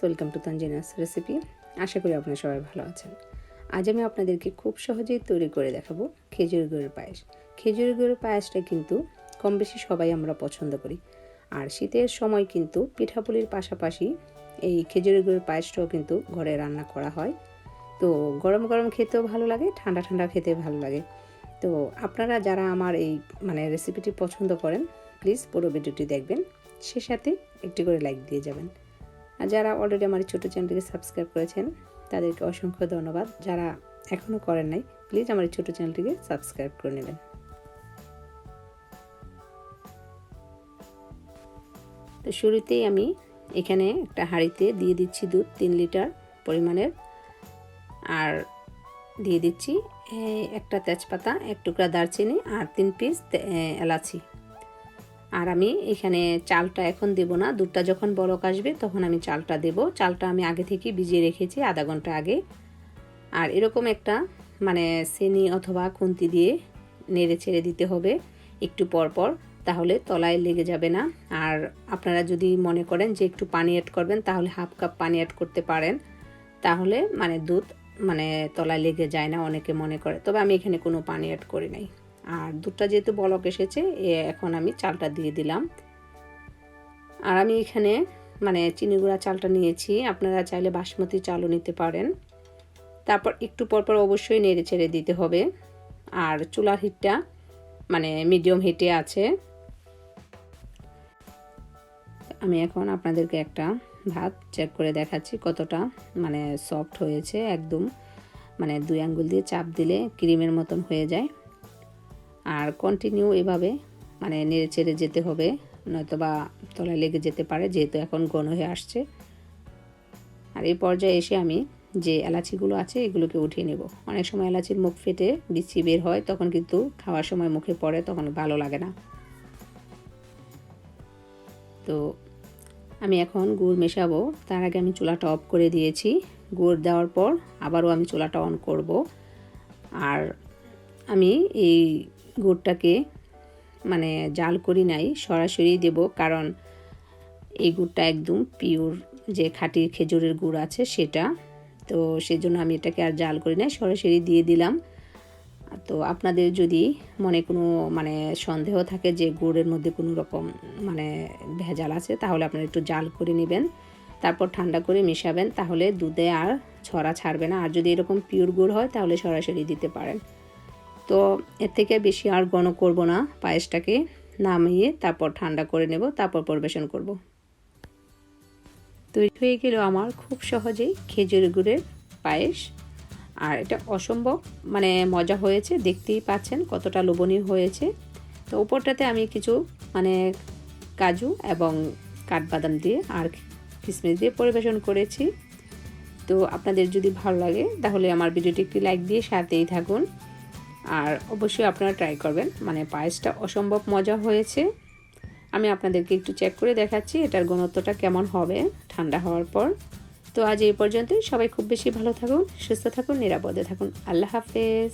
Welcome to Tanjina's recipe. আশা করি আপনারা সবাই ভালো আছেন। আজ আমি আপনাদেরকে খুব সহজেই তৈরি করে দেখাবো খেজুরের গুড়ের পায়েস। খেজুরের গুড়ের পায়েসটা কিন্তু কম বেশি সবাই আমরা পছন্দ করি। আর শীতের সময় কিন্তু পিঠাপুলির পাশাপাশি এই খেজুরের গুড়ের পায়েসটাও কিন্তু ঘরে রান্না করা হয়। তো গরম গরম খেতেও ভালো লাগে, ঠান্ডা ঠান্ডা খেতে ভালো লাগে। তো আপনারা যারা আমার এই রেসিপিটি পছন্দ করেন, প্লিজ পুরো ভিডিওটি দেখবেন, সে সাথে একটি করে লাইক দিয়ে যাবেন। আর যারা অলরেডি আমার ছোটো চ্যানেলটিকে সাবস্ক্রাইব করেছেন তাদেরকে অসংখ্য ধন্যবাদ। যারা এখনও করেন নাই, প্লিজ আমার ছোটো চ্যানেলটিকে সাবস্ক্রাইব করে নেবেন। তো শুরুতেই আমি এখানে একটা হাঁড়িতে দিয়ে দিচ্ছি দুধ 3 লিটার পরিমাণের, আর দিয়ে দিচ্ছি একটা তেজপাতা, 1 টুকরা দারচিনি আর 3 পিস এলাচি। আর আমি এখানে চালটা এখন দেব না, দুধটা যখন বলক আসবে তখন আমি চালটা দেব। চালটা আমি আগে থেকে ভিজিয়ে রেখেছি আধা ঘন্টা আগে। আর এরকম একটা চিনি অথবা খুন্তি দিয়ে নেড়ে ছেড়ে দিতে হবে একটু পর পর, তাহলে তলায় লেগে যাবে না। আর আপনারা যদি মনে করেন যে একটু পানি অ্যাড করবেন, তাহলে হাফ কাপ পানি অ্যাড করতে পারেন, তাহলে দুধ তলায় লেগে যায় না অনেকে মনে করে। তবে আমি এখানে কোনো পানি অ্যাড করি নাই। আর দুধটা যেহেতু বলক এসেছে, এখন আমি চালটা দিয়ে দিলাম। আর আমি এখানে চিনি গুঁড়া চালটা নিয়েছি, আপনারা চাইলে বাসমতি চালও নিতে পারেন। তারপর একটু পরপর অবশ্যই নেড়ে ছেড়ে দিতে হবে। আর চুলার হিটটা মিডিয়াম হিটে আছে। আমি এখন আপনাদেরকে একটা ভাত চেক করে দেখাচ্ছি কতটা সফট হয়েছে। একদম 2 আঙ্গুল দিয়ে চাপ দিলে ক্রিমের মতন হয়ে যায়। আর কন্টিনিউ এভাবে নেড়ে চেড়ে যেতে হবে, নয়তোবা তলায় লেগে যেতে পারে, যেহেতু এখন ঘন হয়ে আসছে। আর এই পর্যায়ে এসে আমি যে এলাচিগুলো আছে এগুলোকে উঠিয়ে নেব। অনেক সময় এলাচির মুখ ফেটে বিচি বের হয়, তখন কিন্তু খাওয়ার সময় মুখে পড়ে, তখন ভালো লাগে না। তো আমি এখন গুড় মেশাবো। তার আগে আমি চুলাটা অফ করে দিয়েছি। গুড় দেওয়ার পর আবারও আমি চুলাটা অন করব। আর আমি এই গুড়টাকে জাল করি নাই, সরাসরি দেব, কারণ এই গুড়টা একদম পিওর যে খাঁটি খেজুরের গুড় আছে সেটা। তো সেজন্য আমি এটাকে আর জাল করি নাই, সরাসরি দিয়ে দিলাম। তো আপনাদের যদি মনে কোনো সন্দেহ থাকে যে গুড়ের মধ্যে কোনো রকম ভেজাল আছে, তাহলে আপনারা একটু জাল করে নেবেন, তারপর ঠান্ডা করে মেশাবেন, তাহলে দুধে আর ছড়া ছাড়বে না। আর যদি এরকম পিওর গুড় হয় তাহলে সরাসরি দিতে পারেন। তো এর থেকে বেশি আর ঘন করব না, পায়েসটাকে নামিয়ে তারপর ঠান্ডা করে নেব, তারপর পরিবেশন করব। তৈরি হয়ে গেল আমার খুব সহজেই খেজুর গুড়ের পায়েস। আর এটা অসম্ভব মজা হয়েছে, দেখতেই পাচ্ছেন কতটা লোভনীয় হয়েছে। তো উপরটাতে আমি কিছু কাজু এবং কাঠবাদাম দিয়ে আর কিশমিশ দিয়ে পরিবেশন করেছি। তো আপনাদের যদি ভালো লাগে তাহলে আমার ভিডিওটি একটি লাইক দিয়ে সাথেই থাকুন। আর অবশ্যই আপনারা ট্রাই করবেন, পায়েসটা অসম্ভব মজা হয়েছে। আমি আপনাদেরকে একটু চেক করে দেখাচ্ছি এটার ঘনত্বটা কেমন হবে ঠান্ডা হওয়ার পর। তো আজ এই পর্যন্তই। সবাই খুব বেশি ভালো থাকুন, সুস্থ থাকুন, নিরাপদে থাকুন। আল্লাহ হাফেজ।